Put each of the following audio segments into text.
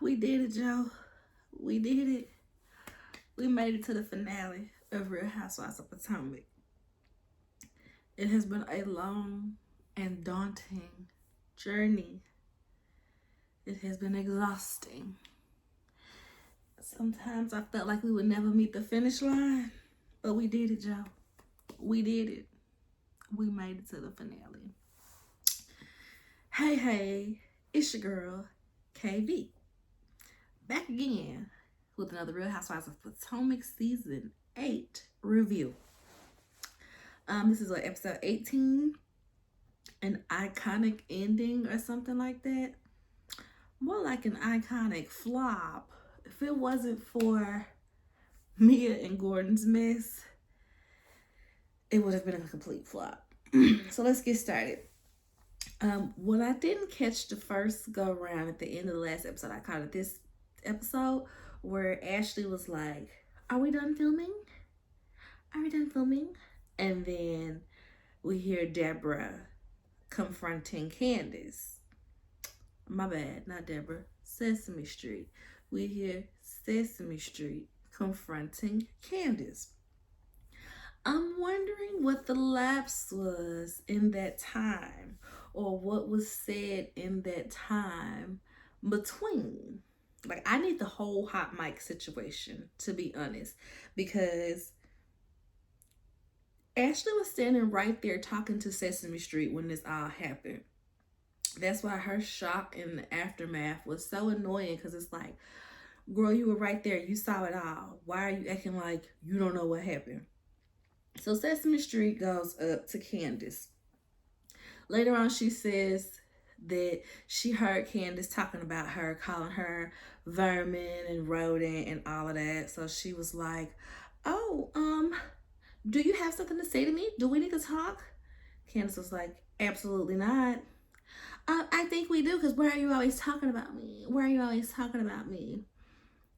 We did it, Joe. We did it. We made it to the finale of Real Housewives of Potomac. It has been a long and daunting journey. It has been exhausting. Sometimes I felt like we would never meet the finish line, but we did it, Joe. We did it. We made it to the finale. Hey, it's your girl, KV. Back again with another Real Housewives of Potomac Season 8 review. This is episode 18, an iconic ending or something like that. More like an iconic flop. If it wasn't for Mia and Gordon's mess, it would have been a complete flop. So let's get started. What I didn't catch the first go around at the end of the last episode, I caught it this episode where Ashley was like, "Are we done filming? Are we done filming?" And then we hear Deborah confronting Candace. My bad, not Deborah. Sesame Street. We hear Sesame Street confronting Candace. I'm wondering what the lapse was in that time, or what was said in that time between. Like, I need the whole hot mic situation, to be honest, because Ashley was standing right there talking to Sesame Street when this all happened. That's why her shock in the aftermath was so annoying, because it's like, girl, you were right there. You saw it all. Why are you acting like you don't know what happened? So Sesame Street goes up to Candace. Later on, she says that she heard Candace talking about her, calling her vermin and rodent and all of that. So she was like, "Oh, do you have something to say to me? Do we need to talk?" Candace was like, "Absolutely not." I think we do, because why are you always talking about me? Why are you always talking about me?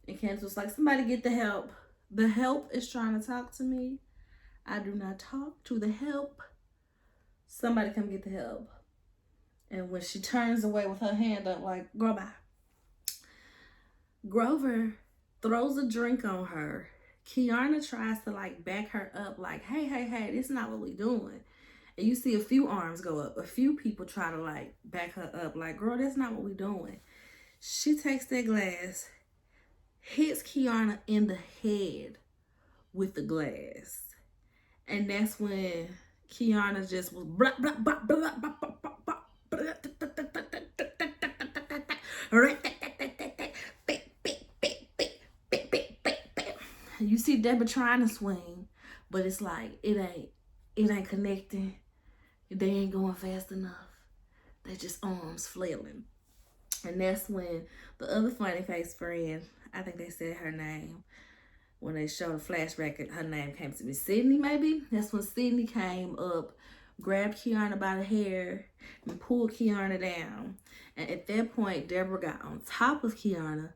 And Candace was like, "Somebody get the help. The help is trying to talk to me. I do not talk to the help. Somebody come get the help." And when she turns away with her hand up like, "Girl, bye," Grover throws a drink on her. Kiana tries to like back her up like, hey, this is not what we doing. And you see a few arms go up. A few people try to like back her up like, "Girl, that's not what we doing." She takes that glass, hits Kiana in the head with the glass. And that's when Kiana just was blah, blah, blah, blah, blah, blah, blah, blah. You see Deborah trying to swing, but it's like it ain't connecting. They ain't going fast enough. They just arms flailing. And that's when the other funny face friend, I think they said her name, when they showed a flashback, her name came to me. Sydney, maybe? That's when Sydney came up, grabbed Kiana by the hair, and pulled Kiana down. And at that point, Deborah got on top of Kiana,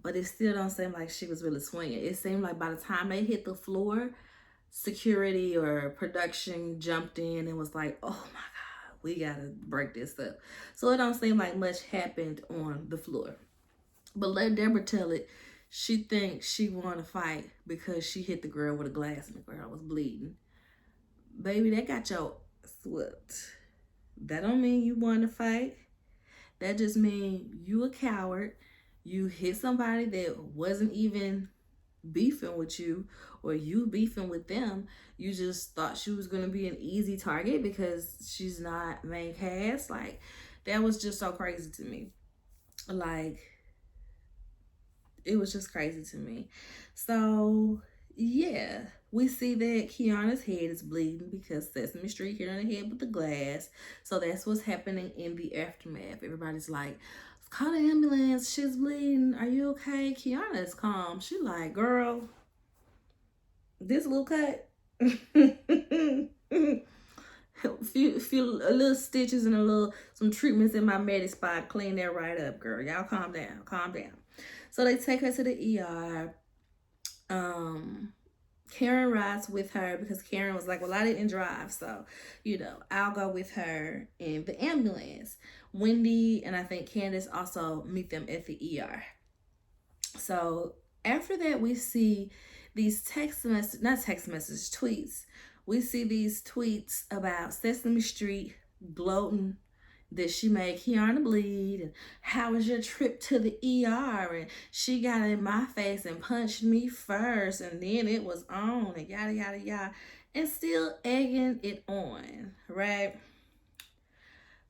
but it still don't seem like she was really swinging. It seemed like by the time they hit the floor, security or production jumped in and was like, "Oh my God, we gotta break this up." So it don't seem like much happened on the floor. But let Deborah tell it. She thinks she won a fight because she hit the girl with a glass and the girl was bleeding. Baby, that got your swept. That don't mean you won the fight. That just means you a coward. You hit somebody that wasn't even beefing with you, or you beefing with them. You just thought she was going to be an easy target because she's not main cast. Like, that was just so crazy to me. Like, it was just crazy to me. So yeah, we see that Kiana's head is bleeding because Sesame Street hit her in the head with the glass. So that's what's happening in the aftermath. Everybody's like, "Call the ambulance, she's bleeding. Are you okay?" Kiana is calm. She like, "Girl, this little cut." Feel a little stitches and some treatments in my med spot. Clean that right up, girl. Y'all calm down. So they take her to the ER. Karen rides with her because Karen was like, well, I didn't drive, so, I'll go with her in the ambulance. Wendy and I think Candace also meet them at the ER. So after that, we see these not text messages, tweets. We see these tweets about Sesame Street gloating that she made Kiana bleed, and how was your trip to the ER, and she got in my face and punched me first, and then it was on, and yada yada yada, and still egging it on, right?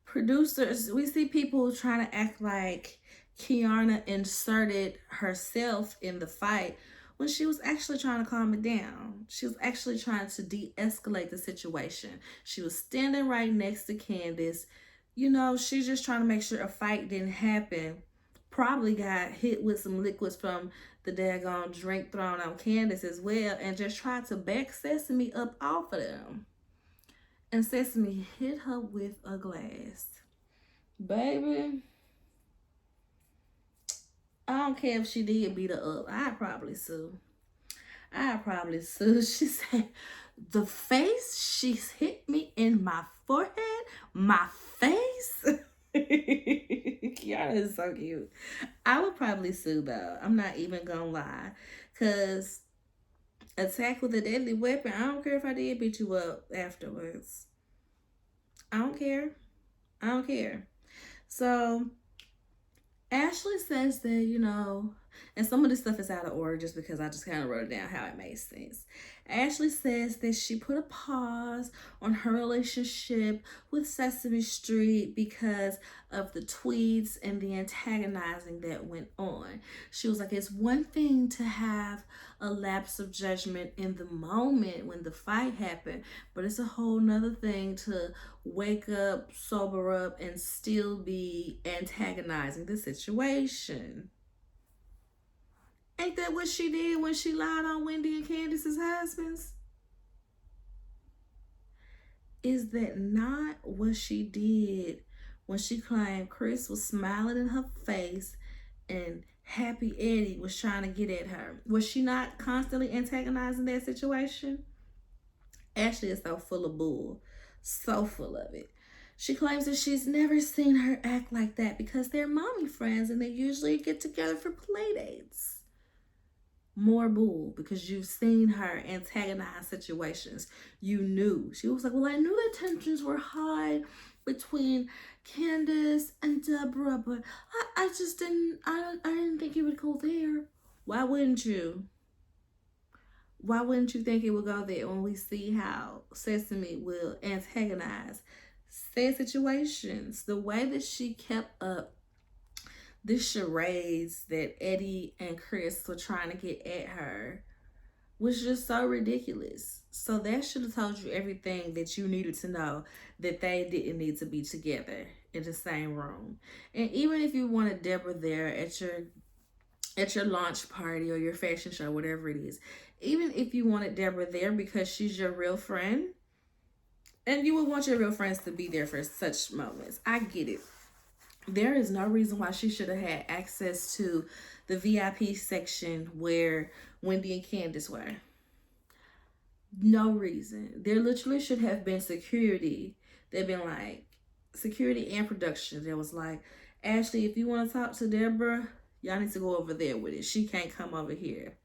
Producers, we see people trying to act like Kiana inserted herself in the fight when she was actually trying to calm it down. She was actually trying to de-escalate the situation. She was standing right next to Candace. She's just trying to make sure a fight didn't happen. Probably got hit with some liquids from the daggone drink thrown on Candace as well, and just tried to back Sesame up off of them. And Sesame hit her with a glass. Baby, I don't care if she did beat her up. I'd probably sue. She said, the face, she's hit me in my forehead, my face. Kiana is so cute. I would probably sue though. I'm not even gonna lie. Because attack with a deadly weapon, I don't care if I did beat you up afterwards. I don't care. So Ashley says that, and some of this stuff is out of order just because I just kind of wrote down how it made sense. Ashley says that she put a pause on her relationship with Sesame Street because of the tweets and the antagonizing that went on. She was like, it's one thing to have a lapse of judgment in the moment when the fight happened, but it's a whole nother thing to wake up, sober up, and still be antagonizing the situation. Ain't that what she did when she lied on Wendy and Candace's husbands? Is that not what she did when she claimed Chris was smiling in her face and Happy Eddie was trying to get at her? Was she not constantly antagonizing that situation? Ashley is so full of bull. So full of it. She claims that she's never seen her act like that because they're mommy friends and they usually get together for play dates. More bull, because you've seen her antagonize situations. You knew. She was like, well, I knew the tensions were high between Candace and Deborah, but I just I didn't think it would go there. Why wouldn't you? Why wouldn't you think it would go there when we see how Sesame will antagonize said situations? The way that she kept up this charades that Eddie and Chris were trying to get at her was just so ridiculous. So that should have told you everything that you needed to know, that they didn't need to be together in the same room. And even if you wanted Deborah there at your launch party or your fashion show, whatever it is, even if you wanted Deborah there because she's your real friend, and you would want your real friends to be there for such moments, I get it. There is no reason why she should have had access to the VIP section where Wendy and Candace were. No reason. There literally should have been security. They've been like security and production that was like, Ashley, if you want to talk to Deborah, y'all need to go over there with it. She can't come over here.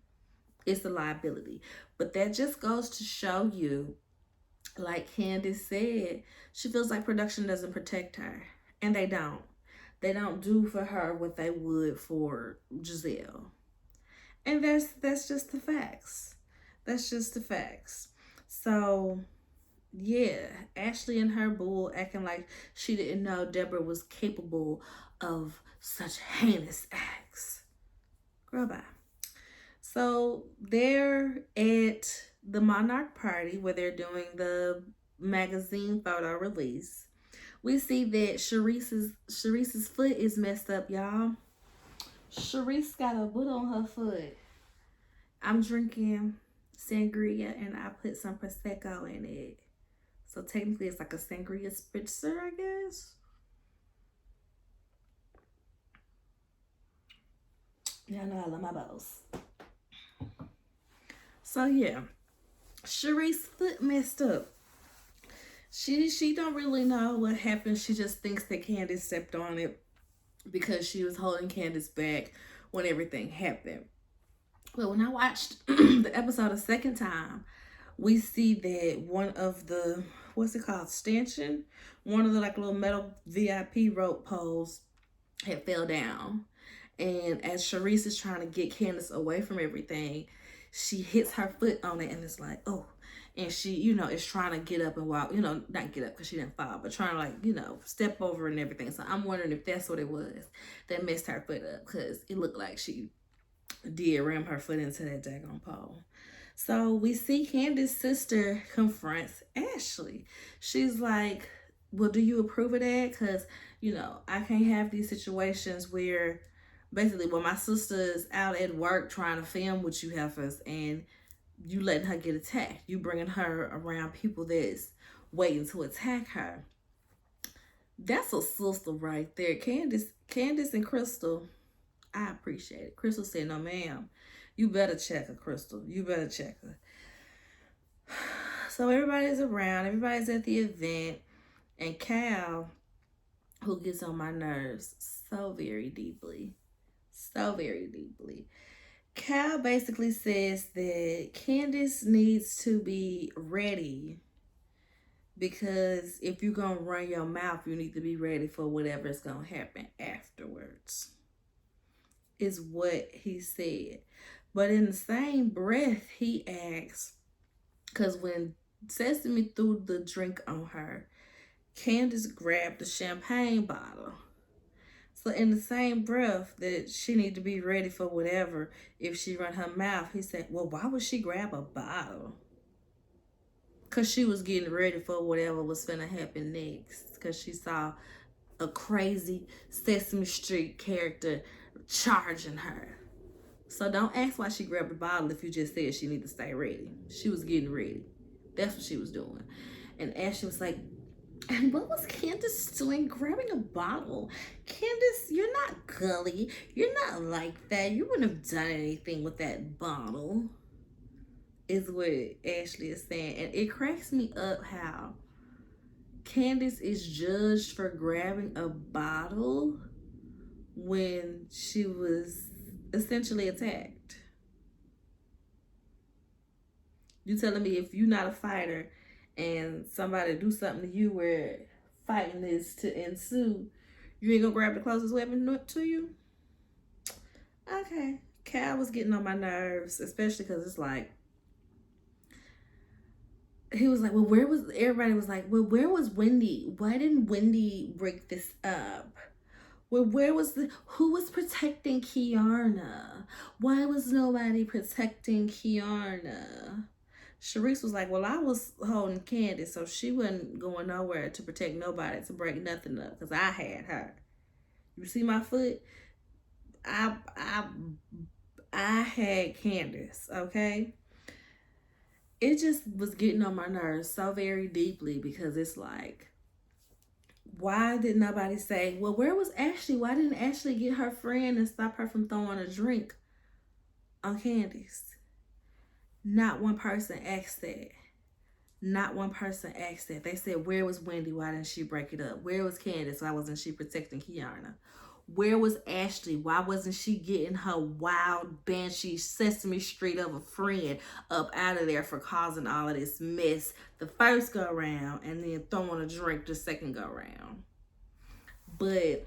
It's a liability. But that just goes to show you, like Candace said, she feels like production doesn't protect her. And they don't. They don't do for her what they would for Giselle. And that's just the facts. That's just the facts. So, yeah, Ashley and her bull acting like she didn't know Deborah was capable of such heinous acts. Girl, bye. So, they're at the Monarch party where they're doing the magazine photo release. We see that Sharice's foot is messed up, y'all. Sharice got a boot on her foot. I'm drinking sangria and I put some Prosecco in it. So technically it's like a sangria spritzer, I guess. Y'all know I love my bottles. So yeah, Sharice's foot messed up. She don't really know what happened. She just thinks that Candace stepped on it because she was holding Candace back when everything happened. But when I watched the episode a second time, we see that one of the, what's it called, stanchion, one of the like little metal VIP rope poles had fell down. And as Sharice is trying to get Candace away from everything, she hits her foot on it and it's like, oh. And she, is trying to get up and walk, not get up because she didn't fall, but trying to step over and everything. So I'm wondering if that's what it was that messed her foot up, because it looked like she did ram her foot into that daggone pole. So we see Candace's sister confronts Ashley. She's like, well, do you approve of that? Because, I can't have these situations where basically when my sister is out at work trying to film with you heifers and you letting her get attacked. You bringing her around people that's waiting to attack her. That's a sister right there. Candace and Crystal, I appreciate it. Crystal said, no ma'am, you better check her, Crystal. You better check her. So everybody's around. Everybody's at the event. And Cal, who gets on my nerves so very deeply. So very deeply. Cal basically says that Candace needs to be ready, because if you're going to run your mouth, you need to be ready for whatever's going to happen afterwards, is what he said. But in the same breath, he asks, because when Sesame threw the drink on her, Candace grabbed the champagne bottle. So in the same breath that she need to be ready for whatever if she run her mouth, he said, well, why would she grab a bottle? Because she was getting ready for whatever was finna happen next. Because she saw a crazy Sesame Street character charging her. So don't ask why she grabbed a bottle if you just said she need to stay ready. She was getting ready. That's what she was doing. And Ashley was like, and what was Candace doing grabbing a bottle? Candace, you're not gully. You're not like that. You wouldn't have done anything with that bottle, is what Ashley is saying. And it cracks me up how Candace is judged for grabbing a bottle when she was essentially attacked. You telling me if you're not a fighter and somebody do something to you where fighting is to ensue, you ain't gonna grab the closest weapon to you? Okay. Cal was getting on my nerves, especially because it's like, he was like, well, everybody was like, well, where was Wendy? Why didn't Wendy break this up? Well, who was protecting Kiarna? Why was nobody protecting Kiarna? Sharice was like, well, I was holding Candace, so she wasn't going nowhere to protect nobody, to break nothing up, because I had her. You see my foot? I had Candace, okay? It just was getting on my nerves so very deeply, because it's like, why did nobody say, well, where was Ashley? Why didn't Ashley get her friend and stop her from throwing a drink on Candace? Not one person asked that. Not one person asked that. They said, where was Wendy? Why didn't she break it up? Where was Candace? Why wasn't she protecting Kiarna? Where was Ashley? Why wasn't she getting her wild, banshee, Sesame Street of a friend up out of there for causing all of this mess the first go round and then throwing a drink the second go round? But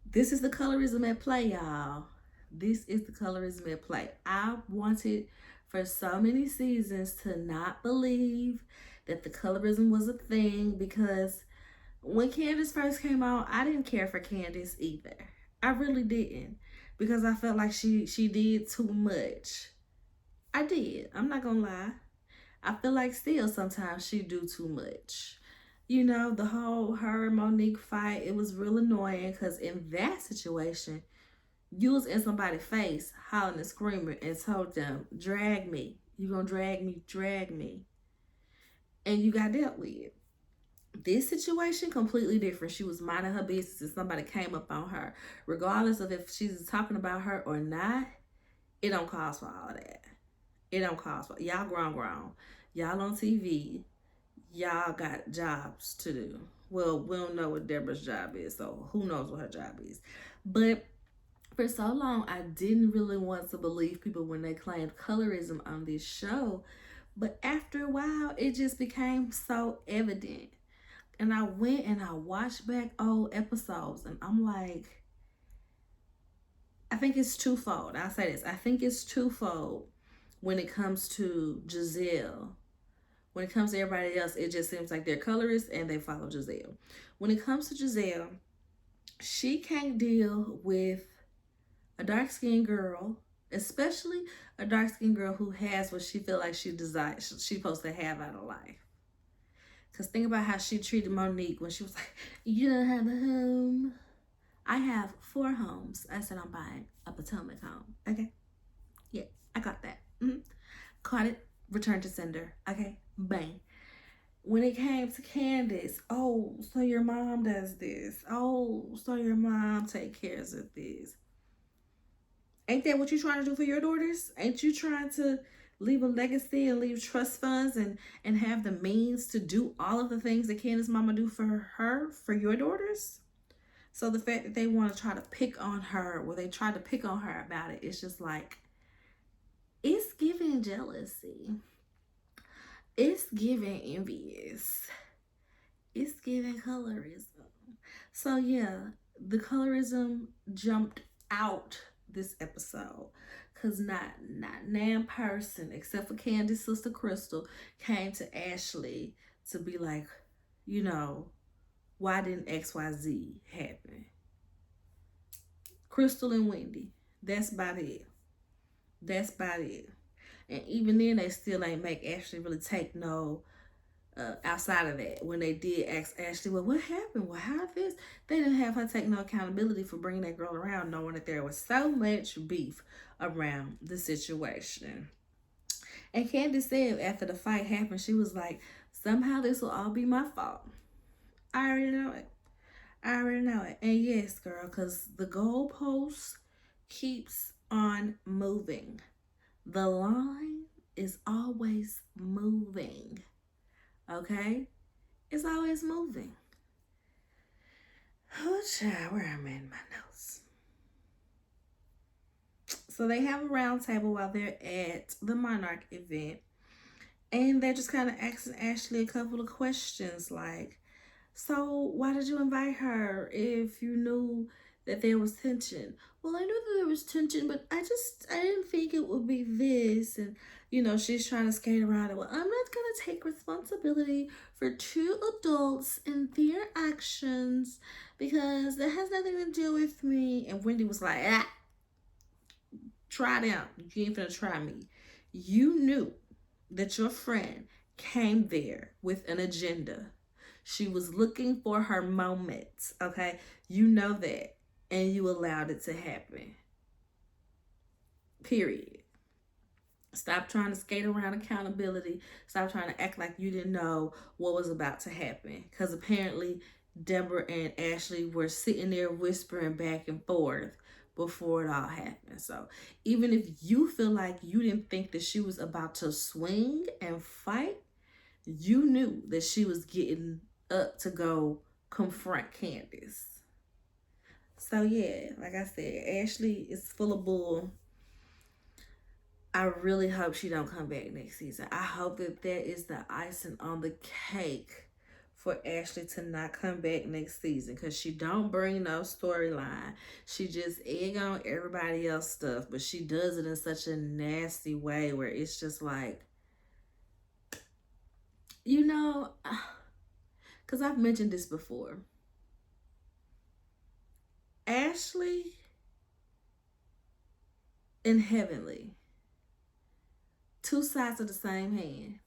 this is the colorism at play, y'all. This is the colorism at play. I wanted for so many seasons to not believe that the colorism was a thing, because when Candace first came out, I didn't care for Candace either. I really didn't, because I felt like she did too much. I did. I'm not gonna lie. I feel like still sometimes she do too much. The whole her and Monique fight, it was real annoying, because in that situation, you was in somebody's face hollering and screaming and told them, drag me. You gonna drag me, drag me. And you got dealt with. This situation, completely different. She was minding her business and somebody came up on her. Regardless of if she's talking about her or not, it don't cause for all that. It don't cost for y'all grown. Y'all on TV. Y'all got jobs to do. Well, we don't know what Deborah's job is, so who knows what her job is. But for so long, I didn't really want to believe people when they claimed colorism on this show. But after a while, it just became so evident. And I went and I watched back old episodes, and I'm like, I think it's twofold. I'll say this. I think it's twofold when it comes to Giselle. When it comes to everybody else, it just seems like they're colorists and they follow Giselle. When it comes to Giselle, she can't deal with a dark-skinned girl, especially a dark-skinned girl who has what she feel like she desires, she's supposed to have out of life. Because think about how she treated Monique when she was like, you don't have a home. I have 4 homes. I said I'm buying a Potomac home. Okay? Yeah, I got that. Caught it, return to sender. Okay? Bang. When it came to Candace, oh, so your mom does this. Oh, so your mom take care of this. Ain't that what you trying to do for your daughters? Ain't you trying to leave a legacy and leave trust funds and have the means to do all of the things that Candace's mama do for her, for your daughters? So the fact that they want to try to pick on her, or they try to pick on her about it, it's just like, it's giving jealousy. It's giving envious. It's giving colorism. So yeah, the colorism jumped out this episode, because not nan person except for Candy's sister Crystal came to Ashley to be like, you know, why didn't XYZ happen? Crystal and Wendy. That's about it. That's about it. And even then, they still ain't make Ashley really take no outside of that. When they did ask Ashley, well, what happened? Well, how this? They didn't have her take no accountability for bringing that girl around, knowing that there was so much beef around the situation. And Candace said after the fight happened, she was like, somehow this will all be my fault. I already know it. I already know it. And yes, girl, because the goalpost keeps on moving. The line is always moving. Okay? It's always moving. Oh, child, where am I in my notes? So they have a round table while they're at the Monarch event. And they're just kind of asking Ashley a couple of questions like, so why did you invite her if you knew that there was tension? Well, I knew that there was tension, but I didn't think it would be this. And, you know, she's trying to skate around it. Well, I'm not going to take responsibility for 2 adults and their actions because that has nothing to do with me. And Wendy was like, try it out. You ain't finna try me. You knew that your friend came there with an agenda. She was looking for her moments, okay? You know that, and you allowed it to happen. Period. Stop trying to skate around accountability. Stop trying to act like you didn't know what was about to happen. Because apparently, Deborah and Ashley were sitting there whispering back and forth before it all happened. So even if you feel like you didn't think that she was about to swing and fight, you knew that she was getting up to go confront Candace. So yeah, like I said, Ashley is full of bull. I really hope she don't come back next season. I hope that that is the icing on the cake for Ashley to not come back next season, because she don't bring no storyline. She just egg on everybody else stuff, but she does it in such a nasty way where it's just like, you know, because I've mentioned this before. Ashley and Heavenly, 2 sides of the same hand,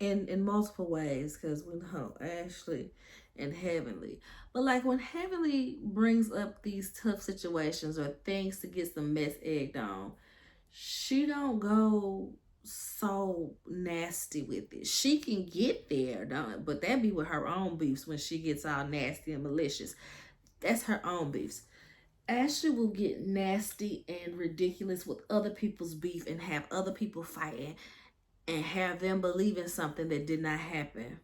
in multiple ways, because we know Ashley and Heavenly. But like when Heavenly brings up these tough situations or things to get some mess egged on, she don't go so nasty with it. She can get there, don't, but that be with her own beefs when she gets all nasty and malicious. That's her own beefs. Ashley will get nasty and ridiculous with other people's beef and have other people fighting and have them believe in something that did not happen.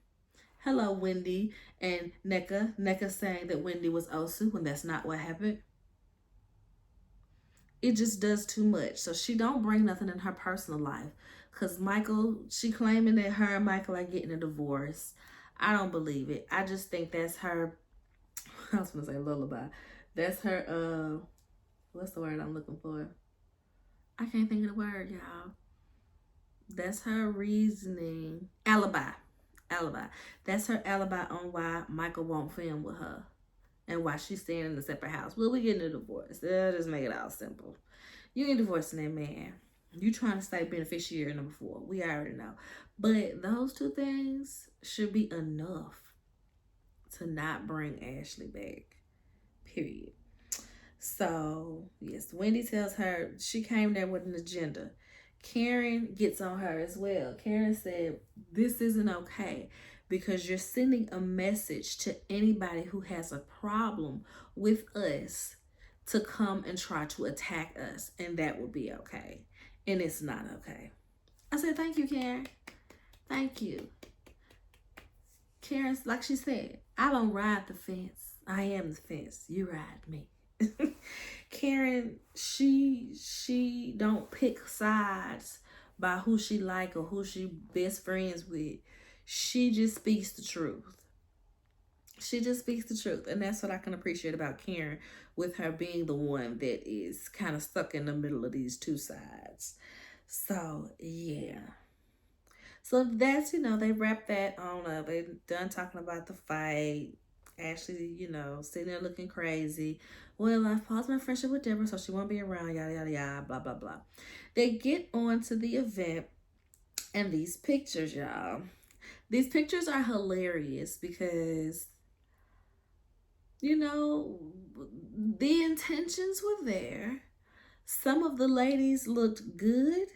Hello, Wendy and NECA. NECA saying that Wendy was Osu when that's not what happened. It just does too much. So she don't bring nothing in her personal life. Cause Michael, she claiming that her and Michael are getting a divorce. I don't believe it. I just think that's her. I was gonna say lullaby. That's her. What's the word I'm looking for? I can't think of the word, y'all. That's her reasoning. Alibi. Alibi. That's her alibi on why Michael won't film with her and why she's staying in a separate house. Well, we getting a divorce. Just make it all simple. You ain't divorcing that man. You trying to stay beneficiary number 4. We already know. But those two things should be enough to not bring Ashley back. Period. So, yes, Wendy tells her she came there with an agenda. Karen gets on her as well. Karen said, this isn't okay because you're sending a message to anybody who has a problem with us to come and try to attack us, and that would be okay. And it's not okay. I said, thank you, Karen. Thank you. Karen's, like she said, I don't ride the fence. I am the fence. You ride me. Karen, she don't pick sides by who she like or who she best friends with. She just speaks the truth. She just speaks the truth. And that's what I can appreciate about Karen, with her being the one that is kind of stuck in the middle of these two sides. So, yeah. So that's, they wrap that on up. They done talking about the fight. Ashley, sitting there looking crazy. Well, I've paused my friendship with Deborah, so she won't be around, yada, yada, yada, blah, blah, blah. They get on to the event, and these pictures, y'all. These pictures are hilarious because, the intentions were there. Some of the ladies looked good,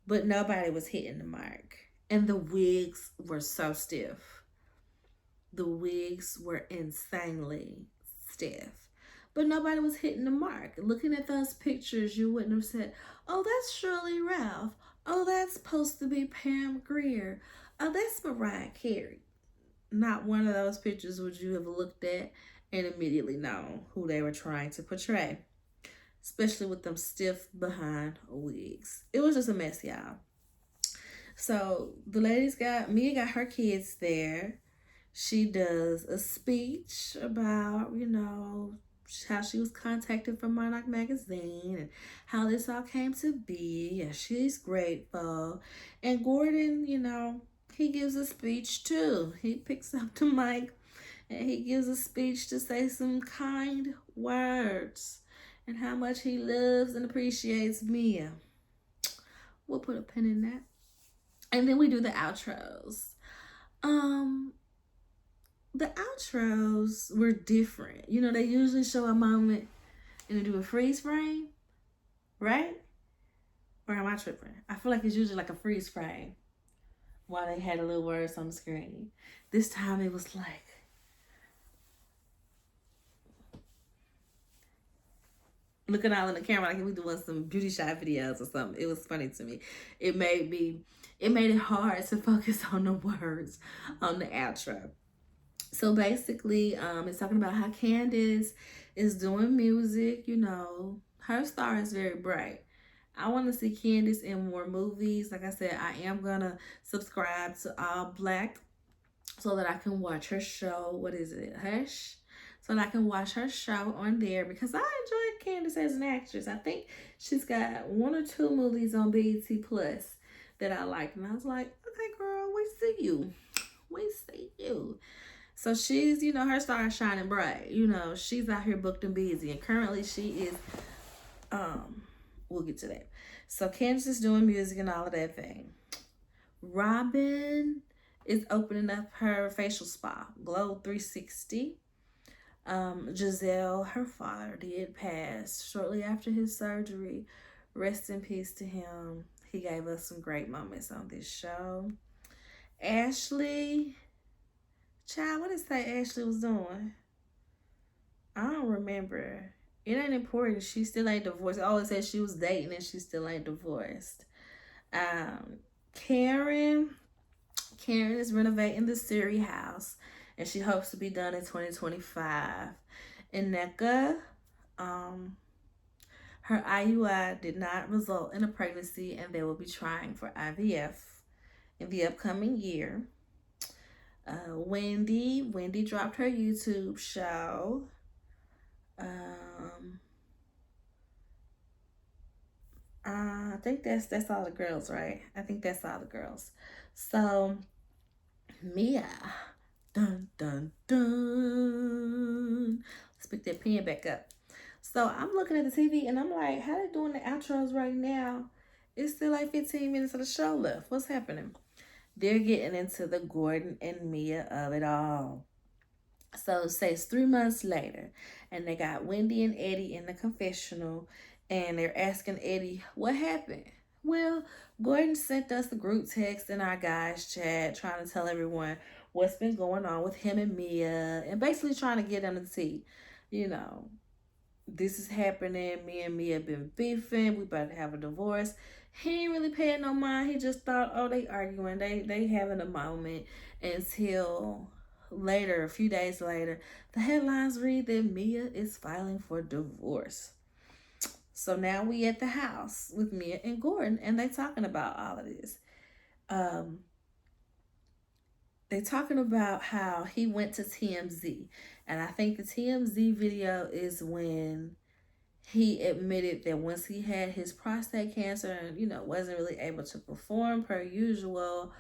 but nobody was hitting the mark. And the wigs were so stiff. The wigs were insanely stiff. But nobody was hitting the mark. Looking at those pictures, you wouldn't have said, oh, that's Shirley Ralph. Oh, that's supposed to be Pam Grier. Oh, that's Mariah Carey. Not one of those pictures would you have looked at and immediately known who they were trying to portray. Especially with them stiff behind wigs. It was just a mess, y'all. So the ladies Mia got her kids there. She does a speech about, how she was contacted from Monarch Magazine and how this all came to be. And she's grateful. And Gordon, he gives a speech too. He picks up the mic and he gives a speech to say some kind words and how much he loves and appreciates Mia. We'll put a pin in that. And then we do the outros. The outros were different. They usually show a moment and they do a freeze frame, right? Or am I tripping? I feel like it's usually like a freeze frame while they had a little words on the screen. This time it was like, looking out in the camera like we doing some beauty shot videos or something. It was funny to me. It made it hard to focus on the words on the outro. So basically, it's talking about how Candace is doing music. Her star is very bright. I want to see Candace in more movies. Like I said, I am going to subscribe to All Black so that I can watch her show. What is it? Hush? So that I can watch her show on there because I enjoy Candace as an actress. I think she's got 1 or 2 movies on BET Plus that I like. And I was like, okay, girl, we see you. We see you. So she's, her star is shining bright. She's out here booked and busy. And currently she is, we'll get to that. So Candace is doing music and all of that thing. Robin is opening up her facial spa, Glow 360. Giselle, her father, did pass shortly after his surgery. Rest in peace to him. He gave us some great moments on this show. Ashley, child, what did it say Ashley was doing? I don't remember. It ain't important. She still ain't divorced. I always said she was dating and she still ain't divorced. Um, Karen. Karen is renovating the Siri house and she hopes to be done in 2025. Ineka, um, her IUI did not result in a pregnancy and they will be trying for IVF in the upcoming year. Wendy dropped her YouTube show. Um, I think that's all the girls, right? I think that's all the girls. So Mia, dun dun dun. Let's pick that pen back up. So I'm looking at the TV and I'm like, how they doing the outros right now? It's still like 15 minutes of the show left. What's happening? They're getting into the Gordon and Mia of it all. So say it's 3 months later, and they got Wendy and Eddie in the confessional, and they're asking Eddie, what happened? Well, Gordon sent us a group text in our guys chat trying to tell everyone what's been going on with him and Mia, and basically trying to get them to see, you know, this is happening. Me and Mia been beefing. We about to have a divorce. He ain't really paying no mind. He just thought, oh, they arguing. They having a moment until later, a few days later, the headlines read that Mia is filing for divorce. So now we at the house with Mia and Gordon, and they talking about all of this. They talking about how he went to TMZ, and I think the TMZ video is when he admitted that once he had his prostate cancer and, you know, wasn't really able to perform per usual,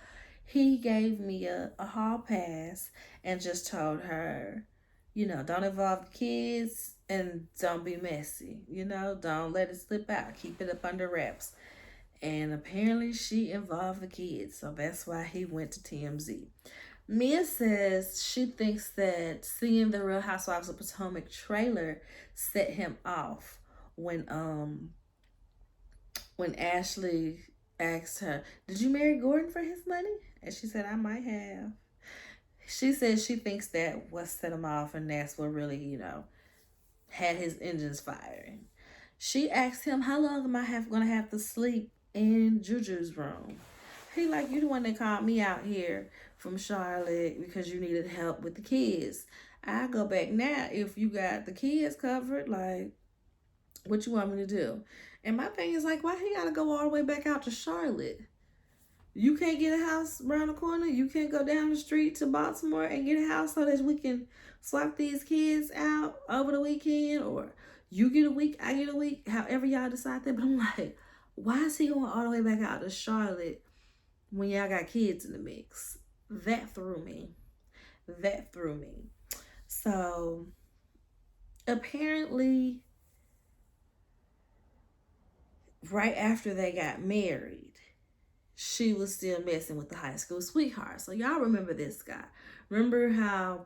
he gave Mia a hall pass and just told her, you know, don't involve the kids and don't be messy. You know, don't let it slip out. Keep it up under wraps. And apparently she involved the kids, so that's why he went to TMZ. Mia says she thinks that seeing the Real Housewives of Potomac trailer set him off when Ashley asked her, "Did you marry Gordon for his money?" And she said, "I might have." She says she thinks that what set him off, and that's what really, you know, had his engines firing. She asked him, "How long am I gonna have to sleep in Juju's room?" He like, "You the one that called me out here from Charlotte because you needed help with the kids. I go back now if you got the kids covered. Like, what you want me to do?" And my thing is like, why he gotta go all the way back out to Charlotte? You can't get a house around the corner. You can't go down the street to Baltimore and get a house so that we can swap these kids out over the weekend, or you get a week, I get a week, however y'all decide that. But I'm like, why is he going all the way back out to Charlotte when y'all got kids in the mix? That threw me. So apparently, right after they got married, she was still messing with the high school sweetheart. So y'all remember this guy. Remember how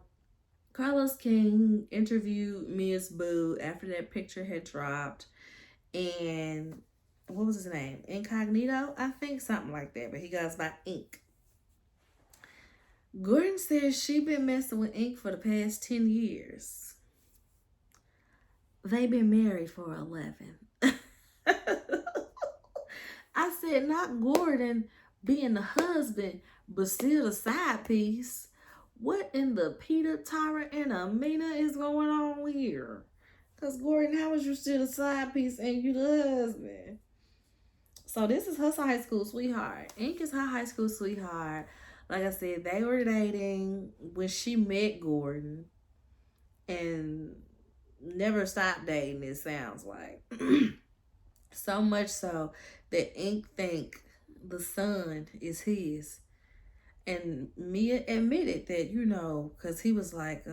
Carlos King interviewed Mia's boo after that picture had dropped, and what was his name? Incognito? I think something like that, but he goes by Ink. Gordon says she been messing with Ink for the past 10 years. They've been married for 11. I said, not Gordon being the husband, but still the side piece. What in the Peter, Tyra, and Amina is going on here? Because Gordon, how is you still the side piece and you the husband? So this is her high school sweetheart. Ink is her high school sweetheart. Like I said, they were dating when she met Gordon and never stopped dating, it sounds like. So much so that Ink think the son is his. And Mia admitted that, you know, because he was like,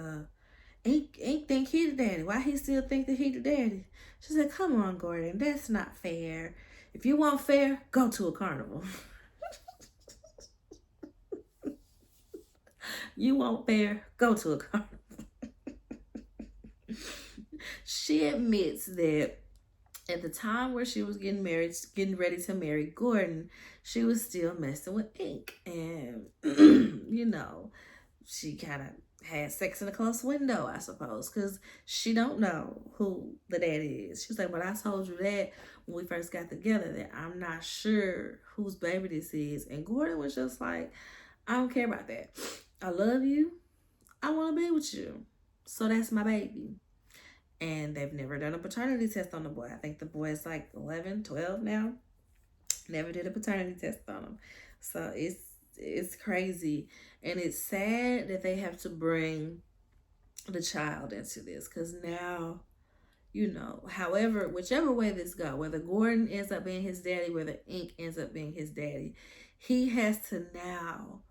Ink think he the daddy. Why he still think that he the daddy? She said, come on, Gordon, that's not fair. If you want fair, go to a carnival. You want fair, go to a carnival. She admits that at the time where she was getting ready to marry Gordon, she was still messing with Ink. And, you know, she kind of had sex in a close window, I suppose, because she don't know who the daddy is. She was like, but I told you that when we first got together, that I'm not sure whose baby this is. And Gordon was just like, I don't care about that. I love you. I want to be with you. So that's my baby. And they've never done a paternity test on the boy. I think the boy is like 11, 12 now. Never did a paternity test on him. So it's crazy. And it's sad that they have to bring the child into this, because now, however, whichever way this go, whether Gordon ends up being his daddy, whether Ink ends up being his daddy, he has to now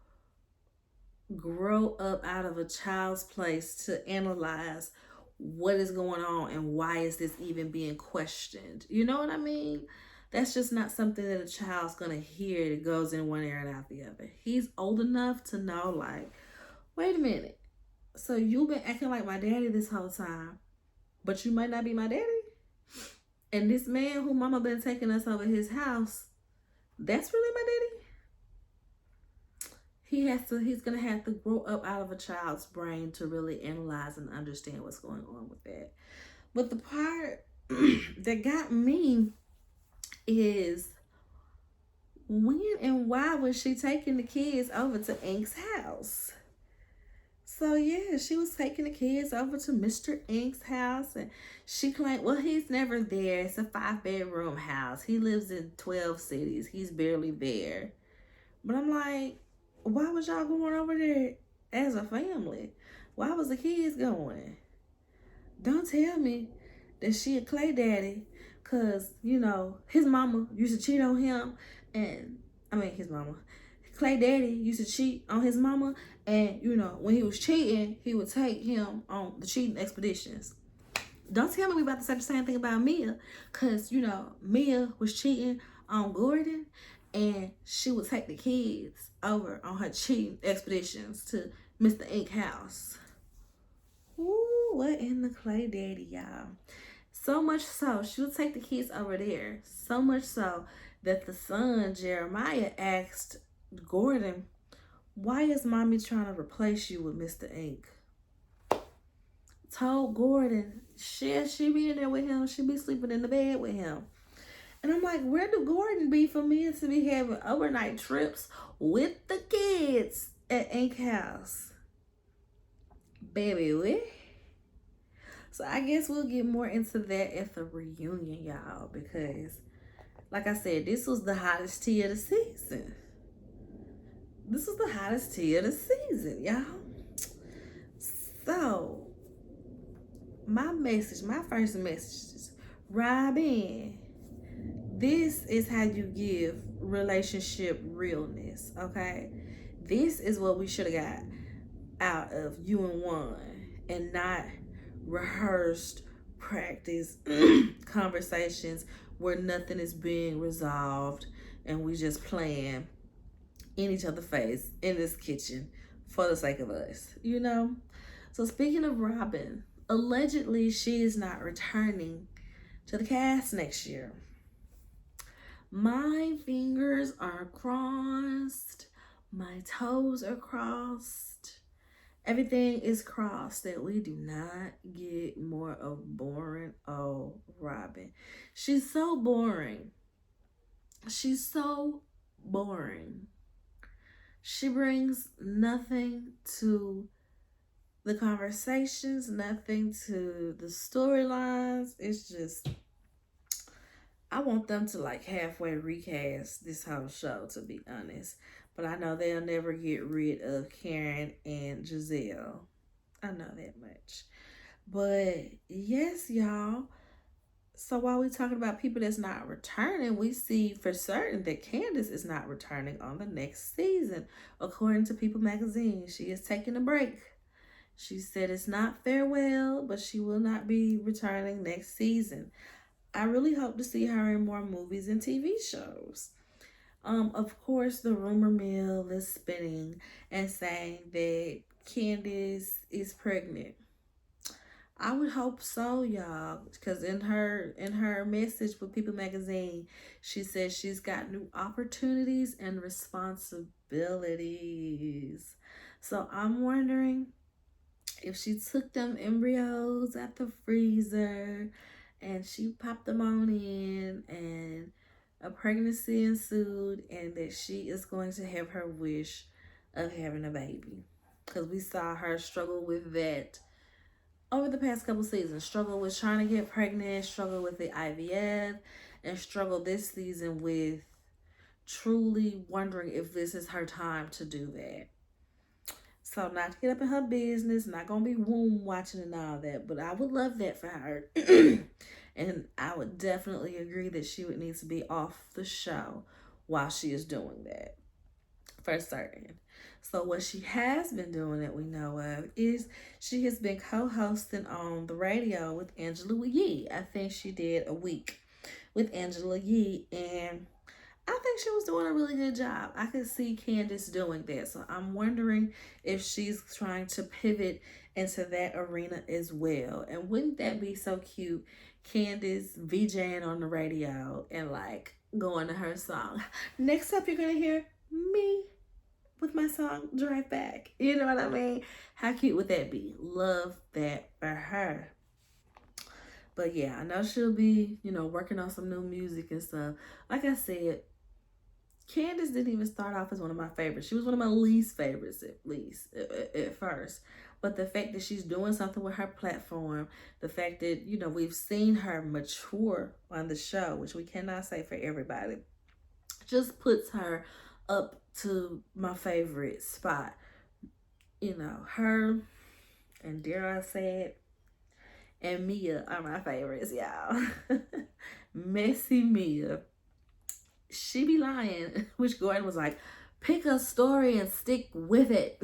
grow up out of a child's place to analyze what is going on and why is this even being questioned. You know what I mean? That's just not something that a child's gonna hear that goes in one ear and out the other. He's old enough to know, like, wait a minute, so you've been acting like my daddy this whole time, but you might not be my daddy? And this man who mama been taking us over his house, that's really my daddy? He's gonna have to grow up out of a child's brain to really analyze and understand what's going on with that. But the part that got me is, when and why was she taking the kids over to Ink's house? So yeah, she was taking the kids over to Mr. Ink's house, and she claimed, well, he's never there. It's a 5-bedroom house. He lives in 12 cities. He's barely there. But I'm like, why was y'all going over there as a family? Why was the kids going? Don't tell me that she a Clay daddy, because, his mama used to cheat on him. And, his mama. Clay daddy used to cheat on his mama. And, when he was cheating, he would take him on the cheating expeditions. Don't tell me we about to say the same thing about Mia, because, Mia was cheating on Gordon, and she would take the kids over on her cheating expeditions to Mr. Ink house. Ooh, what in the Clay daddy, y'all? So much so, she would take the kids over there. So much so that the son, Jeremiah, asked Gordon, why is mommy trying to replace you with Mr. Ink? Told Gordon, she be in there with him. She be sleeping in the bed with him. And I'm like, where do Gordon be for me to be having overnight trips with the kids at Ink house? Baby, what? So I guess we'll get more into that at the reunion, y'all, because, like I said, this was the hottest tea of the season. This was the hottest tea of the season, y'all. So, my first message is, Robin, this is how you give relationship realness, okay? This is what we should have got out of you and one, and not rehearsed practice conversations where nothing is being resolved and we just playing in each other's face in this kitchen for the sake of us, So speaking of Robin, allegedly she is not returning to the cast next year. My fingers are crossed. My toes are crossed. Everything is crossed that we do not get more of boring old Robin. She's so boring. She's so boring. She brings nothing to the conversations, nothing to the storylines. It's just, I want them to like halfway recast this whole show, to be honest. But I know they'll never get rid of Karen and Giselle. I know that much. But yes, y'all. So while we're talking about people that's not returning, we see for certain that Candace is not returning on the next season. According to People magazine, she is taking a break. She said it's not farewell, but she will not be returning next season. I really hope to see her in more movies and TV shows. Of course, the rumor mill is spinning and saying that Candace is pregnant. I would hope so, y'all, because in her message with People magazine, she says she's got new opportunities and responsibilities. So I'm wondering if she took them embryos out the freezer and she popped them on in and a pregnancy ensued, and that she is going to have her wish of having a baby. Because we saw her struggle with that over the past couple seasons. Struggle with trying to get pregnant, struggle with the IVF, and struggle this season with truly wondering if this is her time to do that. So not to get up in her business, not gonna be womb watching and all that, but I would love that for her. And I would definitely agree that she would need to be off the show while she is doing that, for certain. So what she has been doing that we know of is she has been co-hosting on the radio with Angela Yee. I think she did a week with Angela Yee, and I think she was doing a really good job. I could see Candace doing that. So I'm wondering if she's trying to pivot into that arena as well. And wouldn't that be so cute? Candace VJing on the radio and like going to her song. Next up, you're going to hear me with my song Drive Back. You know what I mean? How cute would that be? Love that for her. But yeah, I know she'll be, working on some new music and stuff. Like I said, Candace didn't even start off as one of my favorites. She was one of my least favorites, at first. But the fact that she's doing something with her platform, the fact that, we've seen her mature on the show, which we cannot say for everybody, just puts her up to my favorite spot. Her, and dare I say it, and Mia are my favorites, y'all. Messy Mia. She be lying, which Gordon was like, pick a story and stick with it.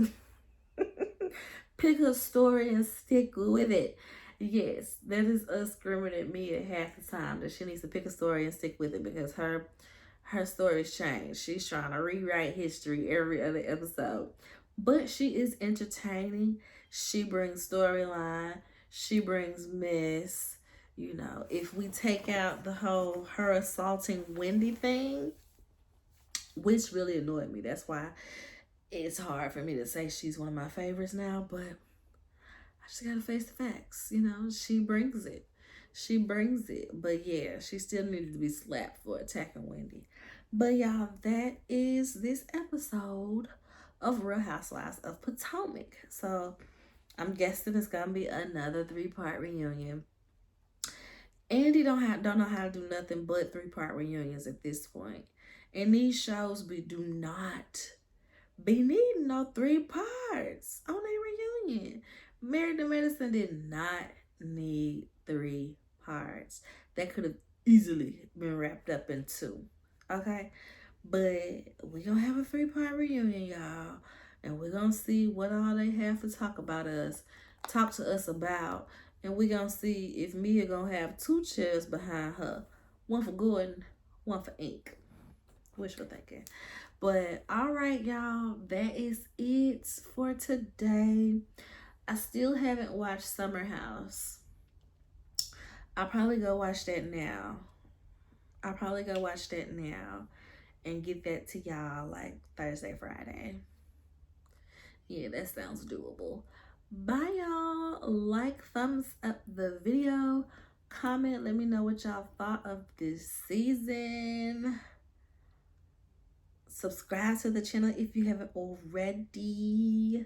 Pick a story and stick with it. Yes, that is us screaming at Mia half the time that she needs to pick a story and stick with it, because her story's changed. She's trying to rewrite history every other episode. But she is entertaining. She brings storyline. She brings mess. If we take out the whole her assaulting Wendy thing, which really annoyed me. That's why it's hard for me to say she's one of my favorites now, but I just gotta face the facts. She brings it. She brings it. But yeah, she still needed to be slapped for attacking Wendy. But y'all, that is this episode of Real Housewives of Potomac. So I'm guessing it's gonna be another 3-part reunion. Andy don't know how to do nothing but 3-part reunions at this point. And these shows do not be needing no 3 parts on a reunion. Married to Medicine did not need 3 parts. That could have easily been wrapped up in 2. Okay? But we're going to have a 3-part reunion, y'all. And we're going to see what all they have to talk to us about. And we're going to see if Mia going to have 2 chairs behind her. One for Gordon, one for Ink. Wishful thinking. But all right, y'all, that is it for today. I still haven't watched Summer House. I'll probably go watch that now. And get that to y'all like Thursday, Friday. Yeah, that sounds doable. Bye, y'all. Like, thumbs up the video. Comment, let me know what y'all thought of this season. Subscribe to the channel if you haven't already.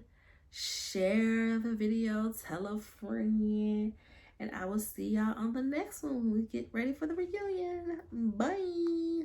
Share the video. Tell a friend. And I will see y'all on the next one when we get ready for the reunion. Bye.